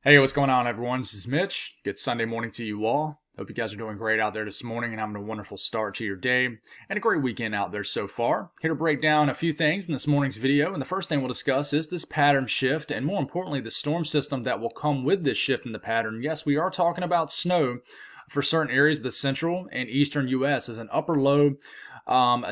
Hey, what's going on, everyone? This is Mitch. Good Sunday morning to you all. Hope you guys are doing great out there this morning and having a wonderful start to your day and a great weekend out there so far. Here to break down a few things in this morning's video, and the first thing we'll discuss is this pattern shift and, more importantly, the storm system that will come with this shift in the pattern. Yes, we are talking about snow for certain areas of the central and eastern U.S. as an upper low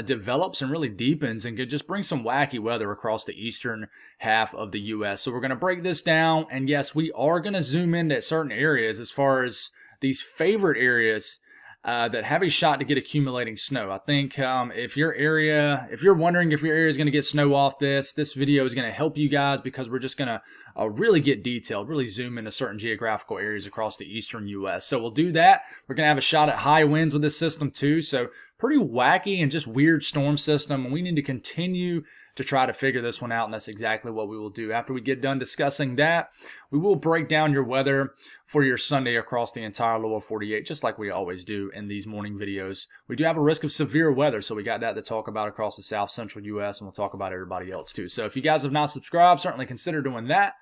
develops and really deepens and could just bring some wacky weather across the eastern half of the U.S. So we're going to break this down, and yes, we are going to zoom into certain areas as far as these favorite areas that have a shot to get accumulating snow. I think if you're wondering if your area is going to get snow off this video is going to help you guys, because we're just going to really get detailed, really zoom into certain geographical areas across the eastern U.S. So we'll do that. We're going to have a shot at high winds with this system too. So pretty wacky and just weird storm system, and we need to continue to try to figure this one out, and that's exactly what we will do. After we get done discussing that, we will break down your weather for your Sunday across the entire lower 48, just like we always do in these morning videos. We do have a risk of severe weather, so we got that to talk about across the south central U.S., and we'll talk about everybody else too. So if you guys have not subscribed, certainly consider doing that.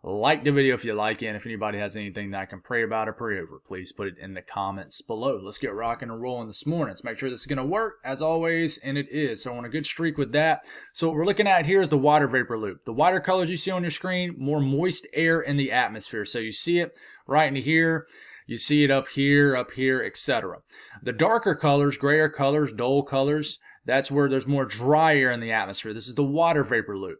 Like the video if you like it, and if anybody has anything that I can pray about or pray over, please put it in the comments below. Let's get rocking and rolling this morning. Let's make sure this is going to work, as always, and it is. So on a good streak with that. So what we're looking at here is the water vapor loop. The wider colors you see on your screen, more moist air in the atmosphere. So you see it right in here. You see it up here, etc. The darker colors, grayer colors, dull colors, that's where there's more dry air in the atmosphere. This is the water vapor loop.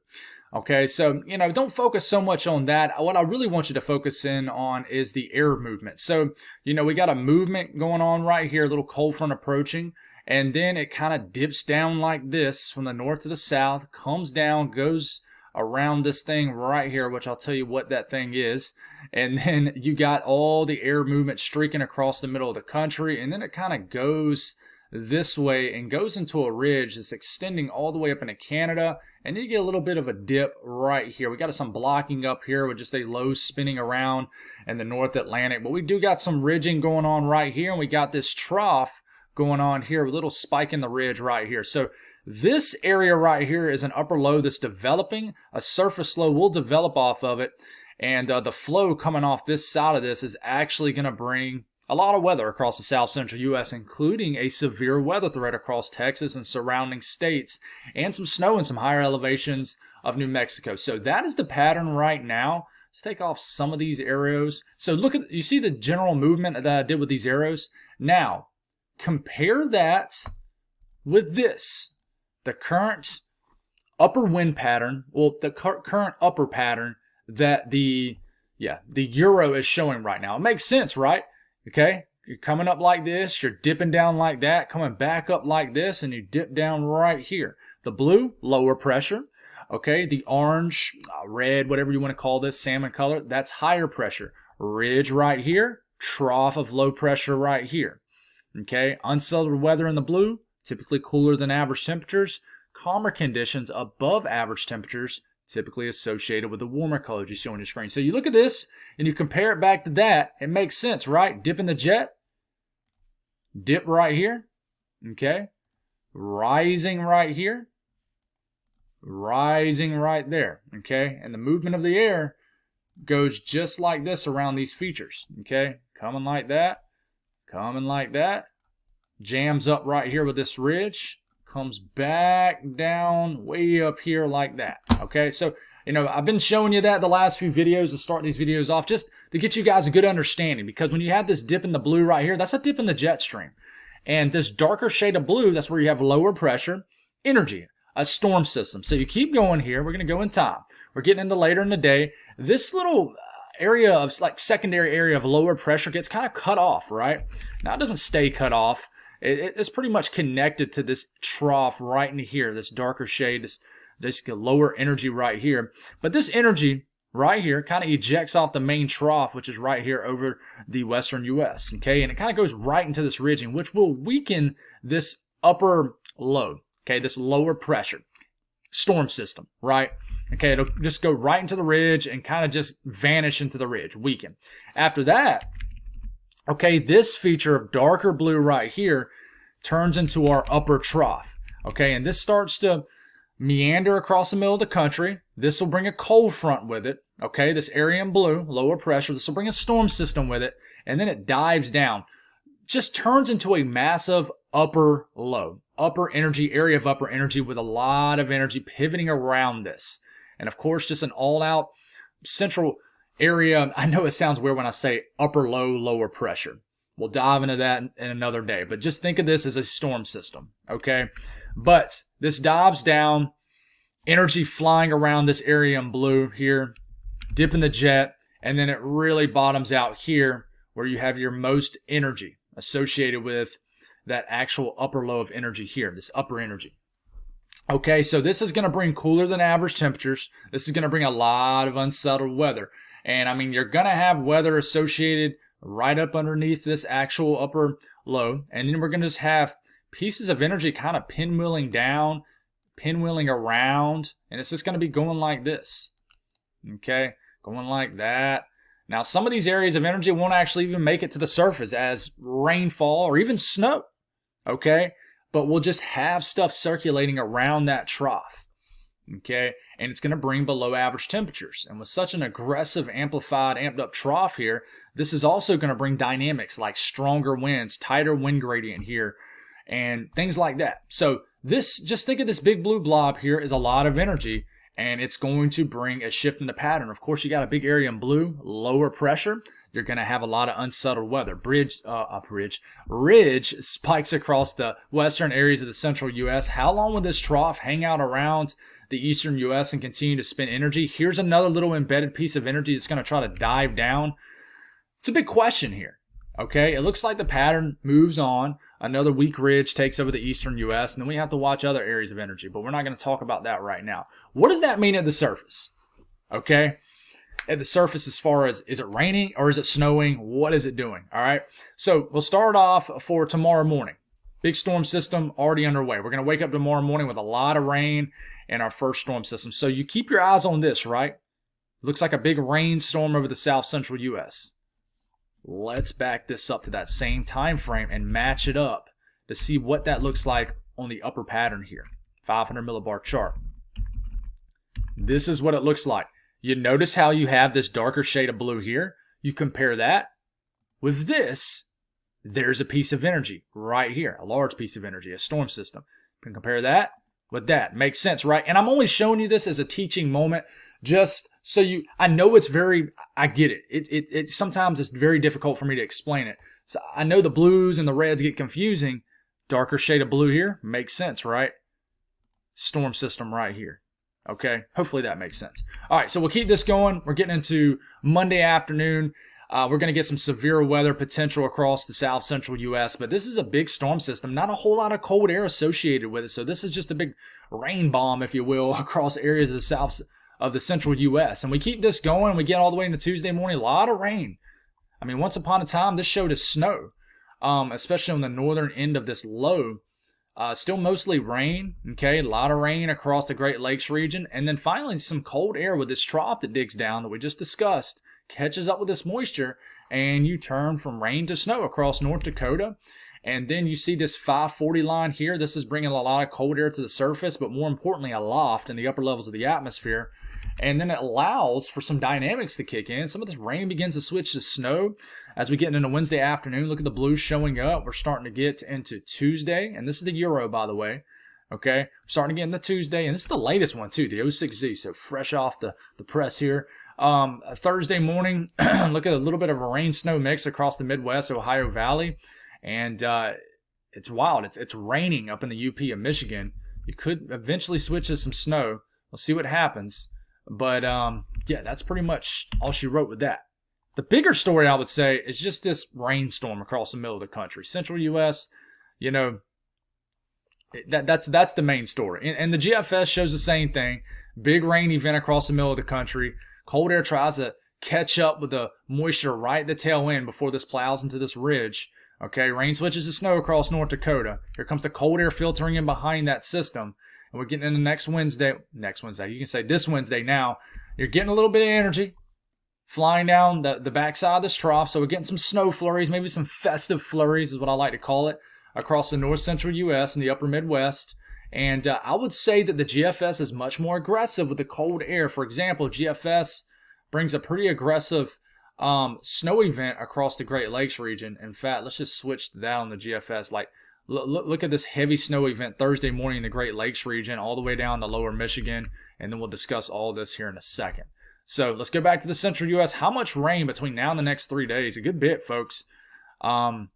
Okay, so, don't focus so much on that. What I really want you to focus in on is the air movement. So, we got a movement going on right here, a little cold front approaching, and then it kind of dips down like this from the north to the south, comes down, goes around this thing right here, which I'll tell you what that thing is. And then you got all the air movement streaking across the middle of the country, and then it kind of goes this way and goes into a ridge that's extending all the way up into Canada, and you get a little bit of a dip right here. We got some blocking up here with just a low spinning around in the North Atlantic, but we do got some ridging going on right here, and we got this trough going on here, a little spike in the ridge right here. So this area right here is an upper low that's developing. A surface low will develop off of it, and the flow coming off this side of this is actually going to bring a lot of weather across the south central U.S., including a severe weather threat across Texas and surrounding states, and some snow in some higher elevations of New Mexico. So that is the pattern right now. Let's take off some of these arrows. So you see the general movement that I did with these arrows? Now, compare that with this, the current upper wind pattern, well, the current upper pattern that the Euro is showing right now. It makes sense, right? Okay, you're coming up like this, you're dipping down like that, coming back up like this, and you dip down right here. The blue, lower pressure. Okay, the orange, red, whatever you want to call this, salmon color, that's higher pressure. Ridge right here, trough of low pressure right here. Okay, unsettled weather in the blue, typically cooler than average temperatures. Calmer conditions above average temperatures, typically associated with the warmer colors you see on your screen. So you look at this and you compare it back to that, it makes sense, right? Dip in the jet, dip right here, okay? Rising right here, rising right there, okay? And the movement of the air goes just like this around these features, okay? Coming like that, jams up right here with this ridge, comes back down way up here like that. Okay, so I've been showing you that the last few videos to start these videos off, just to get you guys a good understanding, because when you have this dip in the blue right here, that's a dip in the jet stream, and this darker shade of blue, that's where you have lower pressure energy, a storm system. So you keep going here, we're going to go in time, we're getting into later in the day. This little area of secondary area of lower pressure gets kind of cut off, right? Now it doesn't stay cut off. It's pretty much connected to this trough right in here, this darker shade, this lower energy right here. But this energy right here kind of ejects off the main trough, which is right here over the western U.S., okay? And it kind of goes right into this ridging, which will weaken this upper low, okay? This lower pressure storm system, right? Okay, it'll just go right into the ridge and kind of just vanish into the ridge, weaken. After that, okay, this feature of darker blue right here turns into our upper trough. Okay, and this starts to meander across the middle of the country. This will bring a cold front with it. Okay, this area in blue, lower pressure. This will bring a storm system with it. And then it dives down. Just turns into a massive upper low, upper energy, area of upper energy with a lot of energy pivoting around this. And of course, just an all-out central area. I know it sounds weird when I say upper low, lower pressure. We'll dive into that in another day. But just think of this as a storm system, okay? But this dives down, energy flying around this area in blue here, dipping the jet, and then it really bottoms out here where you have your most energy associated with that actual upper low of energy here, this upper energy. Okay, so this is going to bring cooler than average temperatures. This is going to bring a lot of unsettled weather. And I mean, you're going to have weather associated right up underneath this actual upper low. And then we're going to just have pieces of energy kind of pinwheeling down, pinwheeling around. And it's just going to be going like this. Okay, going like that. Now, some of these areas of energy won't actually even make it to the surface as rainfall or even snow. Okay, but we'll just have stuff circulating around that trough. Okay, and it's going to bring below average temperatures. And with such an aggressive, amplified, amped up trough here, this is also going to bring dynamics like stronger winds, tighter wind gradient here, and things like that. So this, just think of this big blue blob here is a lot of energy, and it's going to bring a shift in the pattern. Of course, you got a big area in blue, lower pressure. You're going to have a lot of unsettled weather. Ridge spikes across the western areas of the central U.S. How long will this trough hang out around the eastern U.S. and continue to spin energy? Here's another little embedded piece of energy that's going to try to dive down. It's a big question here. Okay, it looks like the pattern moves on. Another weak ridge takes over the eastern U.S., and then we have to watch other areas of energy, but we're not going to talk about that right now. What does that mean at the surface? Okay, at the surface as far as, is it raining or is it snowing? What is it doing? All right, so we'll start off for tomorrow morning. Big storm system already underway. We're going to wake up tomorrow morning with a lot of rain in our first storm system. So you keep your eyes on this, right? Looks like a big rainstorm over the south central U.S. Let's back this up to that same time frame and match it up to see what that looks like on the upper pattern here. 500 millibar chart. This is what it looks like. You notice how you have this darker shade of blue here? You compare that with this. There's a piece of energy right here, a large piece of energy, a storm system. You can compare that with that. Makes sense, right? And I'm only showing you this as a teaching moment just so you, I know it's very, I get it. It sometimes it's very difficult for me to explain it. So I know the blues and the reds get confusing. Darker shade of blue here makes sense, right? Storm system right here. Okay, hopefully that makes sense. All right, so we'll keep this going. We're getting into Monday afternoon. We're going to get some severe weather potential across the south central U.S., but this is a big storm system, not a whole lot of cold air associated with it. So this is just a big rain bomb, if you will, across areas of the south of the central U.S. And we keep this going. We get all the way into Tuesday morning, a lot of rain. I mean, once upon a time, this showed us snow, especially on the northern end of this low. Still mostly rain, okay? A lot of rain across the Great Lakes region. And then finally some cold air with this trough that digs down that we just discussed, catches up with this moisture, and you turn from rain to snow across North Dakota. And then you see this 540 line here. This is bringing a lot of cold air to the surface, but more importantly, aloft in the upper levels of the atmosphere. And then it allows for some dynamics to kick in. Some of this rain begins to switch to snow as we get into Wednesday afternoon. Look at the blues showing up. We're starting to get into Tuesday, and this is the Euro, by the way. Okay, we're starting to get into Tuesday, and this is the latest one too, the 06Z, so fresh off the press here. Thursday morning, look at a little bit of a rain-snow mix across the Midwest, Ohio Valley, and it's wild. It's raining up in the UP of Michigan. You could eventually switch to some snow. We'll see what happens. But, yeah, that's pretty much all she wrote with that. The bigger story, I would say, is just this rainstorm across the middle of the country. Central U.S., you know, that's the main story. And the GFS shows the same thing. Big rain event across the middle of the country. Cold air tries to catch up with the moisture right at the tail end before this plows into this ridge. Okay, rain switches to snow across North Dakota. Here comes the cold air filtering in behind that system. And we're getting into next Wednesday, you can say this Wednesday now, you're getting a little bit of energy flying down the backside of this trough. So we're getting some snow flurries, maybe some festive flurries is what I like to call it, across the north central U.S. and the upper Midwest. And I would say that the GFS is much more aggressive with the cold air. For example, GFS brings a pretty aggressive snow event across the Great Lakes region. In fact, let's just switch to that on the GFS. Like, look at this heavy snow event Thursday morning in the Great Lakes region, all the way down to lower Michigan, and then we'll discuss all this here in a second. So let's go back to the central U.S. How much rain between now and the next 3 days? A good bit, folks.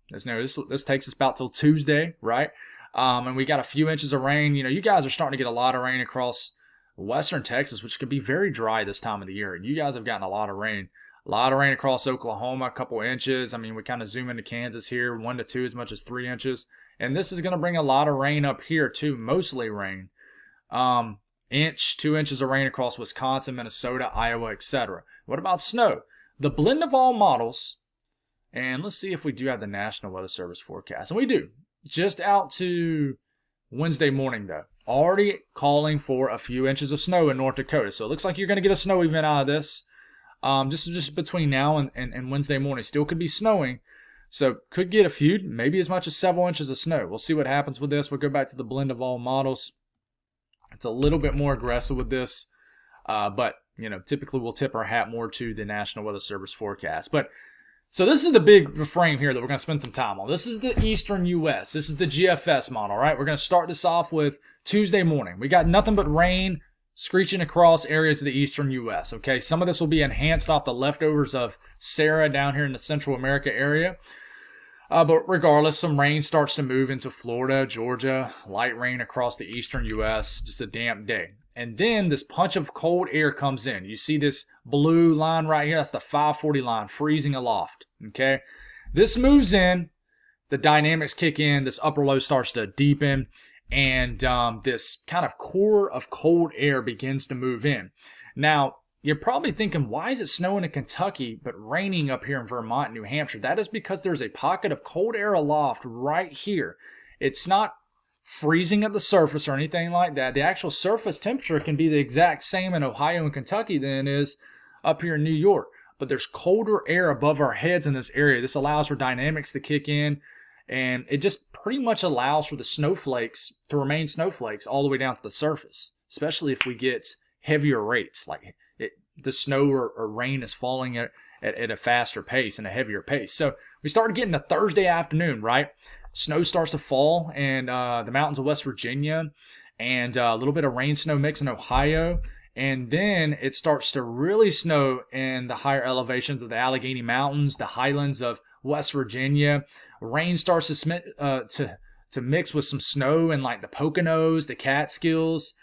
This takes us about till Tuesday, right? And we got a few inches of rain. You know, you guys are starting to get a lot of rain across western Texas, which could be very dry this time of the year. And you guys have gotten a lot of rain. A lot of rain across Oklahoma, a couple inches. I mean, we kind of zoom into Kansas here, 1 to 2, as much as 3 inches. And this is going to bring a lot of rain up here too, mostly rain. 1 inch, 2 inches of rain across Wisconsin, Minnesota, Iowa, etc. What about snow? The blend of all models, and let's see if we do have the National Weather Service forecast. And we do. Just out to Wednesday morning, though. Already calling for a few inches of snow in North Dakota. So it looks like you're going to get a snow event out of this. Just between now and Wednesday morning. Still could be snowing. So could get a few, maybe as much as several inches of snow. We'll see what happens with this. We'll go back to the blend of all models. It's a little bit more aggressive with this. But, you know, typically we'll tip our hat more to the National Weather Service forecast. But so this is the big frame here that we're going to spend some time on. This is the eastern U.S. This is the GFS model, right? We're going to start this off with Tuesday morning. We got nothing but rain screeching across areas of the eastern U.S., okay? Some of this will be enhanced off the leftovers of Sarah down here in the Central America area. But regardless, some rain starts to move into Florida, Georgia, light rain across the eastern U.S., just a damp day. And then this punch of cold air comes in. You see this blue line right here? That's the 540 line, freezing aloft, okay? This moves in, the dynamics kick in, this upper low starts to deepen, and this kind of core of cold air begins to move in. Now, you're probably thinking, why is it snowing in Kentucky but raining up here in Vermont and New Hampshire? That is because there's a pocket of cold air aloft right here. It's not freezing at the surface or anything like that. The actual surface temperature can be the exact same in Ohio and Kentucky than it is up here in New York. But there's colder air above our heads in this area. This allows for dynamics to kick in, and it just pretty much allows for the snowflakes to remain snowflakes all the way down to the surface, especially if we get heavier rates, like the snow or rain is falling at a faster pace and a heavier pace. So we started getting the Thursday afternoon, right? Snow starts to fall in the mountains of West Virginia, and a little bit of rain snow mix in Ohio. And then it starts to really snow in the higher elevations of the Allegheny Mountains, the highlands of West Virginia. Rain starts to mix with some snow in like the Poconos, the Catskills,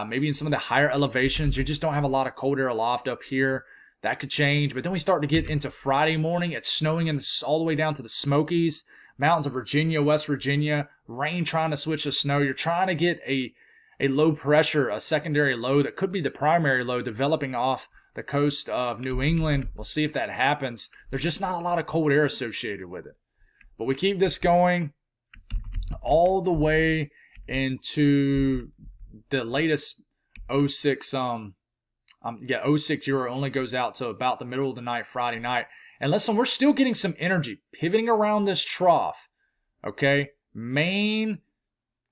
maybe in some of the higher elevations. You just don't have a lot of cold air aloft up here. That could change. But then we start to get into Friday morning. It's snowing all the way down to the Smokies, mountains of Virginia, West Virginia. Rain trying to switch to snow. You're trying to get a low pressure, a secondary low that could be the primary low developing off the coast of New England. We'll see if that happens. There's just not a lot of cold air associated with it. But we keep this going all the way into the latest 06 06 Euro only goes out to about the middle of the night, Friday night. And listen, we're still getting some energy pivoting around this trough, okay? Main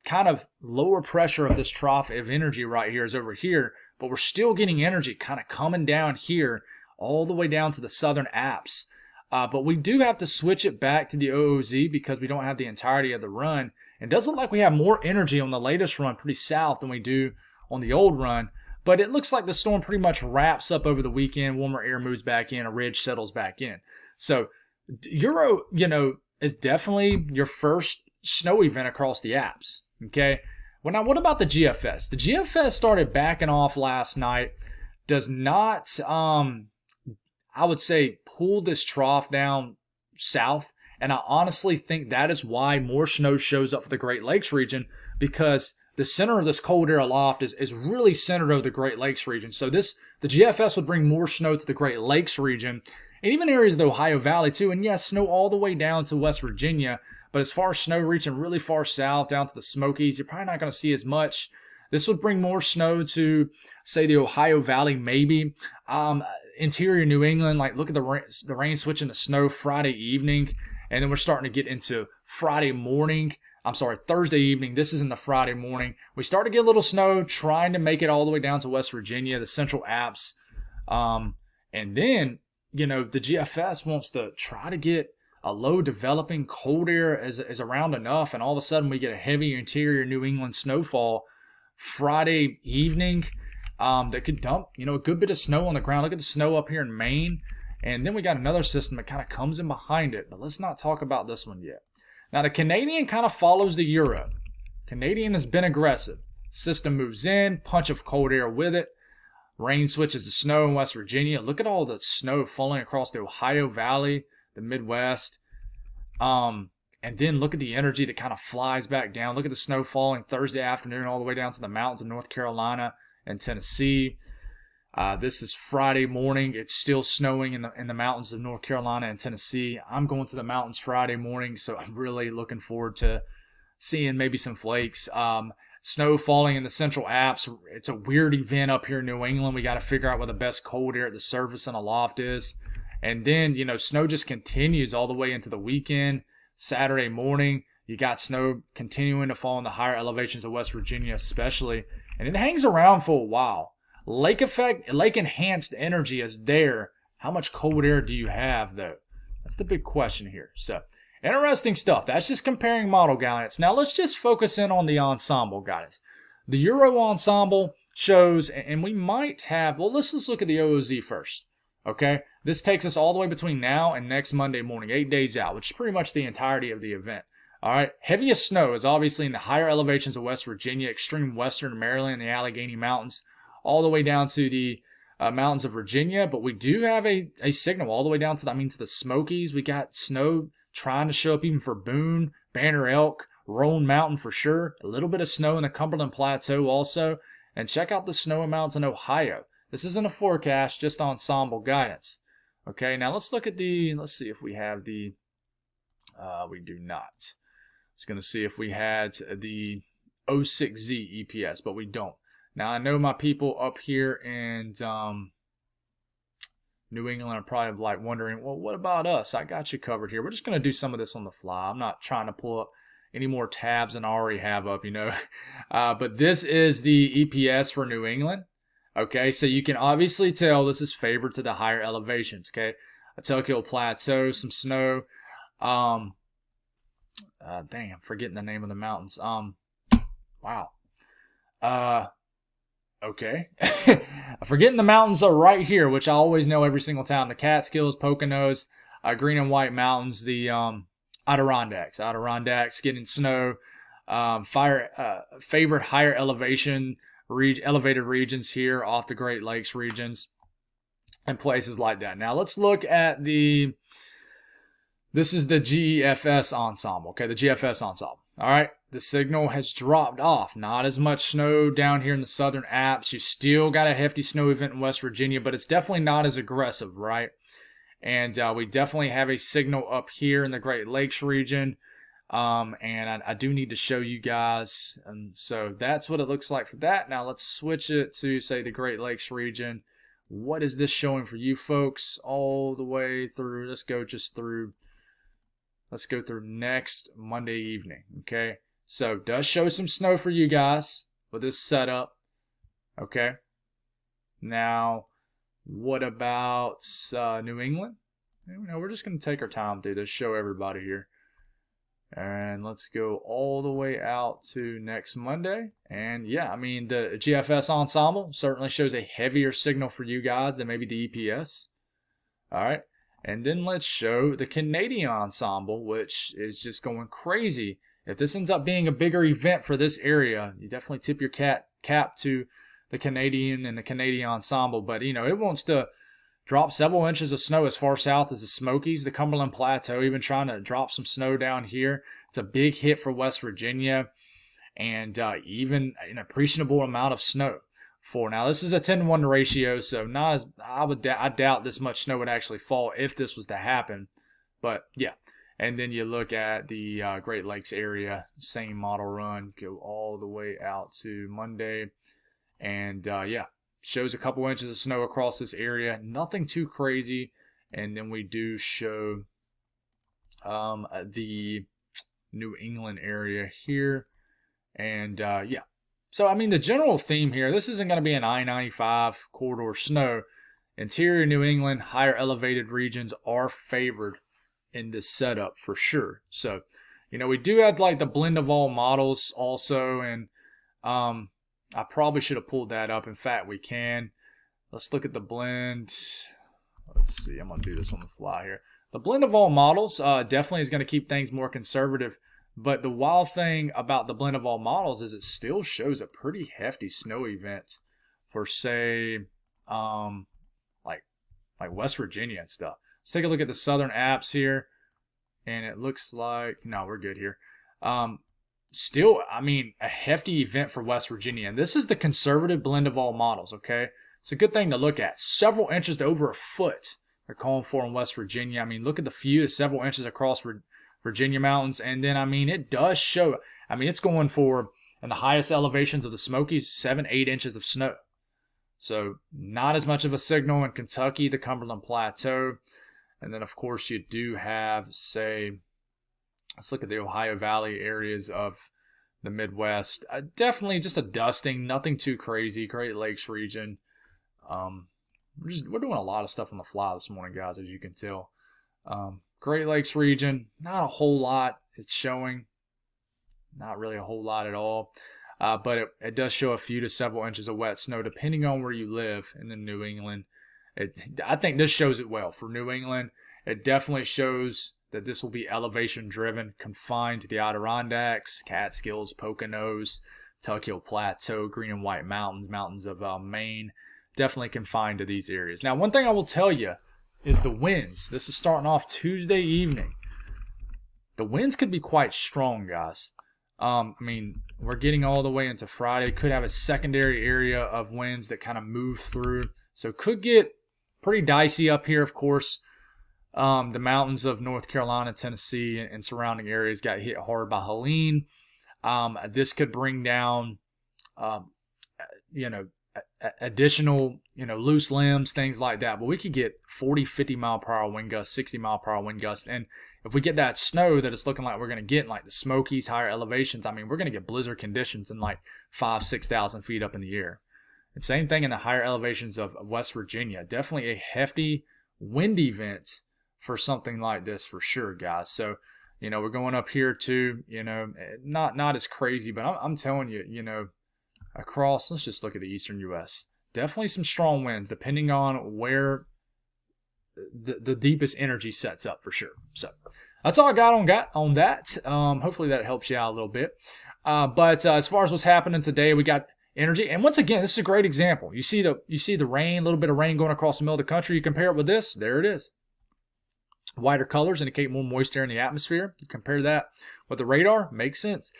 kind of lower pressure of this trough of energy right here is over here, but we're still getting energy kind of coming down here all the way down to the southern apps. But we do have to switch it back to the OOZ because we don't have the entirety of the run. It does look like we have more energy on the latest run pretty south than we do on the old run. But it looks like the storm pretty much wraps up over the weekend. Warmer air moves back in. A ridge settles back in. So Euro, is definitely your first snow event across the apps. Okay. Well, now what about the GFS? The GFS started backing off last night. Does not, I would say, pull this trough down south. And I honestly think that is why more snow shows up for the Great Lakes region, because the center of this cold air aloft is really centered over the Great Lakes region. So the GFS would bring more snow to the Great Lakes region and even areas of the Ohio Valley too. And yes, snow all the way down to West Virginia. But as far as snow reaching really far south down to the Smokies, you're probably not going to see as much. This would bring more snow to, say, the Ohio Valley maybe. Interior New England, like look at the rain switching to snow Friday evening. And then we're starting to get into Friday morning. I'm sorry, Thursday evening. This is in the Friday morning. We start to get a little snow, trying to make it all the way down to West Virginia, the Central Alps. And then, you know, the GFS wants to try to get a low developing cold air is around enough, and all of a sudden we get a heavy interior New England snowfall Friday evening that could dump, you know, a good bit of snow on the ground. Look at the snow up here in Maine. And then we got another system that kind of comes in behind it, but let's not talk about this one yet. Now, the Canadian kind of follows the Euro. Canadian has been aggressive. System moves in, punch of cold air with it. Rain switches to snow in West Virginia. Look at all the snow falling across the Ohio Valley, the Midwest. And then look at the energy that kind of flies back down. Look at the snow falling Thursday afternoon all the way down to the mountains of North Carolina and Tennessee. This is Friday morning. It's still snowing in the mountains of North Carolina and Tennessee. I'm going to the mountains Friday morning, so I'm really looking forward to seeing maybe some flakes. Snow falling in the Central Alps. It's a weird event up here in New England. We got to figure out where the best cold air at the surface and aloft is. And then, you know, snow just continues all the way into the weekend. Saturday morning, you got snow continuing to fall in the higher elevations of West Virginia especially. And it hangs around for a while. Lake effect, lake enhanced energy is there. How much cold air do you have, though? That's the big question here. So, interesting stuff. That's just comparing model guidance. Now, let's just focus in on the ensemble guidance. The Euro ensemble shows, and we might have, well, let's just look at the OOZ first. Okay? This takes us all the way between now and next Monday morning, 8 days out, which is pretty much the entirety of the event. All right? Heaviest snow is obviously in the higher elevations of West Virginia, extreme western Maryland, and the Allegheny Mountains, all the way down to the mountains of Virginia. But we do have a signal all the way down to the Smokies. We got snow trying to show up even for Boone, Banner Elk, Roan Mountain for sure. A little bit of snow in the Cumberland Plateau also. And check out the snow amounts in Ohio. This isn't a forecast, just ensemble guidance. Okay, now let's look at let's see if we have we do not. I was going to see if we had the 06Z EPS, but we don't. Now, I know my people up here in New England are probably like wondering, well, what about us? I got you covered here. We're just going to do some of this on the fly. I'm not trying to pull up any more tabs than I already have up, you know. But this is the EPS for New England. Okay, so you can obviously tell this is favored to the higher elevations, okay? Telkil Plateau, some snow. Dang, I'm forgetting the name of the mountains. Wow. Okay. I'm forgetting the mountains are right here, which I always know every single time. The Catskills, Poconos, Green and White Mountains, the Adirondacks. Adirondacks getting snow. Favorite higher elevation, elevated regions here off the Great Lakes regions and places like that. Now let's look at this is the GFS ensemble, okay, the GFS ensemble. All right, the signal has dropped off. Not as much snow down here in the Southern Alps. You still got a hefty snow event in West Virginia, but it's definitely not as aggressive, right? And we definitely have a signal up here in the Great Lakes region. And I do need to show you guys. And so that's what it looks like for that. Now let's switch it to, say, the Great Lakes region. What is this showing for you folks all the way through? Let's go through next Monday evening, okay? So it does show some snow for you guys with this setup, okay? Now, what about New England? You know, we're just going to take our time through this, show everybody here. And let's go all the way out to next Monday. And yeah, I mean, the GFS ensemble certainly shows a heavier signal for you guys than maybe the EPS. All right. And then let's show the Canadian ensemble, which is just going crazy. If this ends up being a bigger event for this area, you definitely tip your cap to the Canadian and the Canadian ensemble. But, you know, it wants to drop several inches of snow as far south as the Smokies, the Cumberland Plateau, even trying to drop some snow down here. It's a big hit for West Virginia, and even an appreciable amount of snow. Now, this is a 10-to-1 ratio, so not as I doubt this much snow would actually fall if this was to happen. But yeah, and then you look at the Great Lakes area, same model run, go all the way out to Monday, and yeah, shows a couple inches of snow across this area. Nothing too crazy. And then we do show the New England area here. And yeah. So, I mean, the general theme here, this isn't going to be an I-95 corridor snow. Interior New England, higher elevated regions are favored in this setup for sure. So, you know, we do have like the blend of all models also, and I probably should have pulled that up. In fact, we can. Let's look at the blend. Let's see, I'm going to do this on the fly here. The blend of all models definitely is going to keep things more conservative, but the wild thing about the blend of all models is it still shows a pretty hefty snow event for, say, like West Virginia and stuff. Let's take a look at the Southern Apps here, and it looks like, no, we're good here. Still, I mean, a hefty event for West Virginia, and this is the conservative blend of all models, okay? It's a good thing to look at. Several inches to over a foot they're calling for in West Virginia. I mean, look at the few, several inches across Virginia mountains, and then, I mean, it does show, I mean, it's going for, in the highest elevations of the Smokies, 7-8 inches of snow. So not as much of a signal in Kentucky, the Cumberland Plateau. And then, of course, you do have, say, let's look at the Ohio Valley areas of the Midwest. Definitely just a dusting, nothing too crazy. Great Lakes region. We're doing a lot of stuff on the fly this morning, guys, as you can tell. Great Lakes region, not a whole lot. It's showing not really a whole lot at all. But it does show a few to several inches of wet snow, depending on where you live in the New England. I think this shows it well. For New England, it definitely shows that this will be elevation driven, confined to the Adirondacks, Catskills, Poconos, Tuck Hill Plateau, Green and White Mountains, mountains of Maine. Definitely confined to these areas. Now, one thing I will tell you is the winds. This is starting off Tuesday evening. The winds could be quite strong, guys. I mean, we're getting all the way into Friday. Could have a secondary area of winds that kind of move through. So could get pretty dicey up here, of course. The mountains of North Carolina, Tennessee, and surrounding areas got hit hard by Helene. This could bring down, additional, loose limbs, things like that. But we could get 40, 50 mile per hour wind gusts, 60 mile per hour wind gusts. And if we get that snow that it's looking like we're going to get in like the Smokies, higher elevations, I mean, we're going to get blizzard conditions in like 5,000, 6,000 feet up in the air. And same thing in the higher elevations of West Virginia. Definitely a hefty wind event for something like this for sure, guys. So, we're going up here too, not as crazy, but I'm telling you, across, let's just look at the eastern U.S. Definitely some strong winds depending on where the deepest energy sets up for sure. So that's all I got on that. Hopefully that helps you out a little bit. But as far as what's happening today, we got energy. And once again, this is a great example. You see the rain, a little bit of rain going across the middle of the country. You compare it with this. There it is. Whiter colors indicate more moist air in the atmosphere. You compare that with the radar. Makes sense.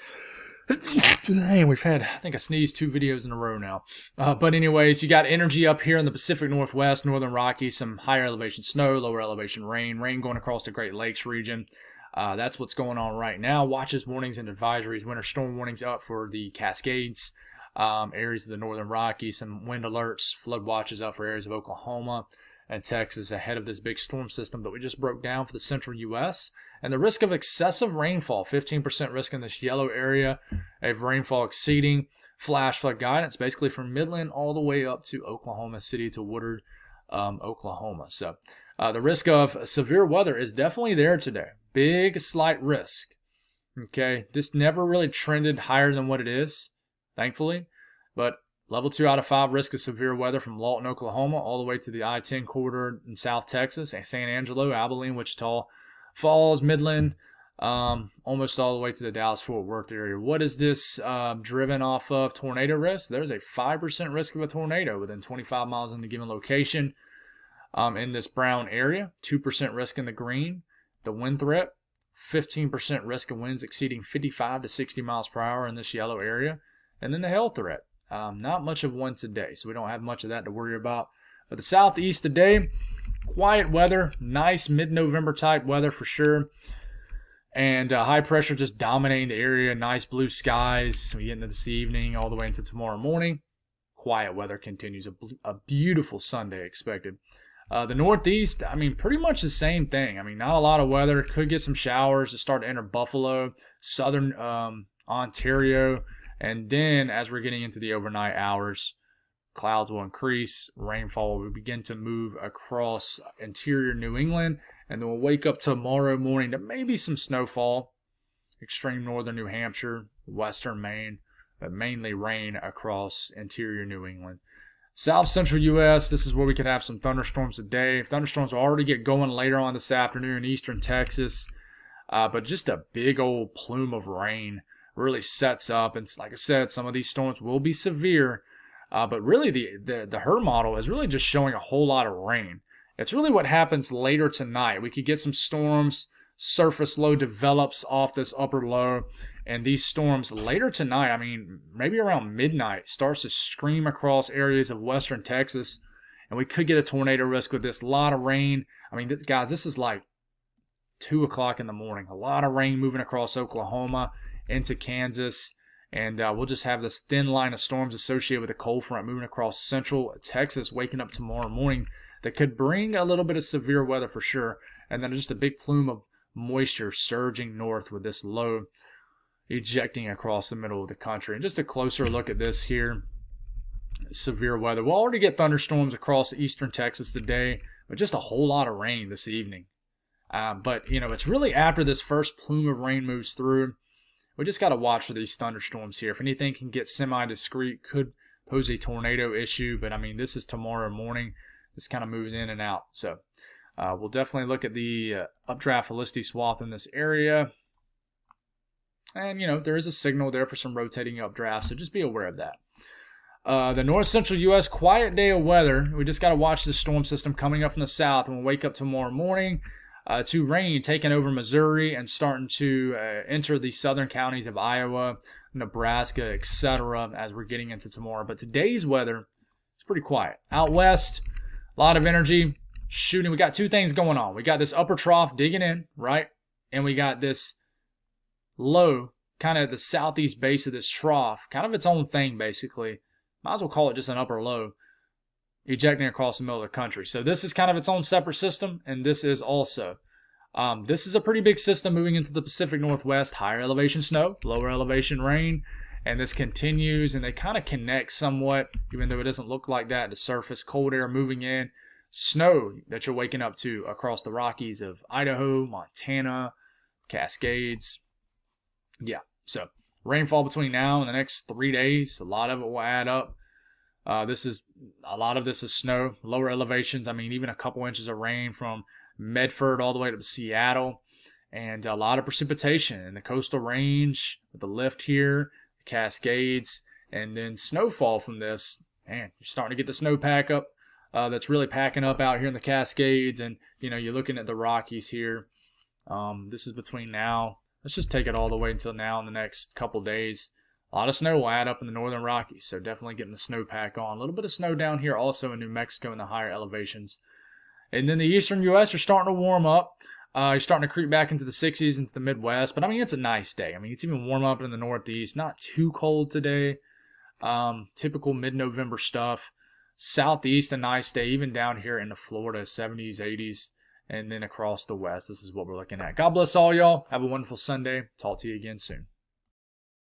Dang, we've had, I think I sneezed 2 videos in a row now. But anyways, you got energy up here in the Pacific Northwest, Northern Rockies, some higher elevation snow, lower elevation rain going across the Great Lakes region. That's what's going on right now. Watches, warnings, and advisories. Winter storm warnings up for the Cascades, areas of the Northern Rockies. Some wind alerts, flood watches up for areas of Oklahoma and Texas ahead of this big storm system that we just broke down for the central U.S. And the risk of excessive rainfall, 15% risk in this yellow area of rainfall exceeding flash flood guidance, basically from Midland all the way up to Oklahoma City to Woodard, Oklahoma. So the risk of severe weather is definitely there today. Big, slight risk. Okay, this never really trended higher than what it is, thankfully. But level 2 out of 5 risk of severe weather from Lawton, Oklahoma, all the way to the I-10 corridor in South Texas, San Angelo, Abilene, Wichita Falls, Midland, almost all the way to the Dallas-Fort Worth area. What is this driven off of tornado risk? There's a 5% risk of a tornado within 25 miles in the given location in this brown area, 2% risk in the green. The wind threat, 15% risk of winds exceeding 55 to 60 miles per hour in this yellow area. And then the hail threat, not much of one today, so we don't have much of that to worry about. But the southeast today, quiet weather, nice mid-November type weather for sure. And high pressure just dominating the area, nice blue skies. We get into this evening all the way into tomorrow morning. Quiet weather continues, a beautiful Sunday expected. The Northeast, I mean, pretty much the same thing. I mean, not a lot of weather. Could get some showers to start to enter Buffalo, southern Ontario. And then as we're getting into the overnight hours, clouds will increase. Rainfall will begin to move across interior New England. And then we'll wake up tomorrow morning to maybe some snowfall. Extreme northern New Hampshire, western Maine, but mainly rain across interior New England. South central U.S., this is where we could have some thunderstorms today. Thunderstorms will already get going later on this afternoon in eastern Texas. But just a big old plume of rain really sets up. And like I said, some of these storms will be severe. But really, the HRRR model is really just showing a whole lot of rain. It's really what happens later tonight. We could get some storms. Surface low develops off this upper low. And these storms later tonight, I mean, maybe around midnight, starts to scream across areas of western Texas. And we could get a tornado risk with this. A lot of rain. I mean, guys, this is like 2 o'clock in the morning. A lot of rain moving across Oklahoma into Kansas. And we'll just have this thin line of storms associated with a cold front moving across central Texas, waking up tomorrow morning. That could bring a little bit of severe weather for sure. And then just a big plume of moisture surging north with this low ejecting across the middle of the country. And just a closer look at this here. Severe weather. We'll already get thunderstorms across eastern Texas today, but just a whole lot of rain this evening. But, you know, it's really after this first plume of rain moves through. We just got to watch for these thunderstorms here. If anything can get semi-discrete, could pose a tornado issue. But, I mean, this is tomorrow morning. This kind of moves in and out. So, we'll definitely look at the updraft velocity swath in this area. And, you know, there is a signal there for some rotating updrafts, so just be aware of that. The north central U.S., quiet day of weather. We just got to watch the storm system coming up from the south. And we'll wake up tomorrow morning to rain taking over Missouri and starting to enter the southern counties of Iowa, Nebraska, etc. as we're getting into tomorrow. But today's weather is pretty quiet. Out west, a lot of energy shooting. We got two things going on. We got this upper trough digging in, right? And we got this low, kind of at the southeast base of this trough, kind of its own thing basically. Might as well call it just an upper low, ejecting across the middle of the country. So this is kind of its own separate system, and this is also. This is a pretty big system moving into the Pacific Northwest, higher elevation snow, lower elevation rain, and this continues, and they kind of connect somewhat, even though it doesn't look like that. The surface, cold air moving in, snow that you're waking up to across the Rockies of Idaho, Montana, Cascades. Yeah, so rainfall between now and the next 3 days, a lot of it will add up. A lot of this is snow, lower elevations. I mean, even a couple inches of rain from Medford all the way to Seattle, and a lot of precipitation in the coastal range with the lift here, the Cascades, and then snowfall from this. Man, you're starting to get the snowpack up. That's really packing up out here in the Cascades, and you know, you're looking at the Rockies here. This is between now. Let's just take it all the way until now in the next couple days. A lot of snow will add up in the northern Rockies, so definitely getting the snowpack on. A little bit of snow down here also in New Mexico in the higher elevations. And then the eastern U.S. are starting to warm up. You're starting to creep back into the 60s, into the Midwest. But, I mean, it's a nice day. I mean, it's even warm up in the Northeast. Not too cold today. Typical mid-November stuff. Southeast, a nice day. Even down here in the Florida, 70s, 80s. And then across the West, this is what we're looking at. God bless all y'all. Have a wonderful Sunday. Talk to you again soon.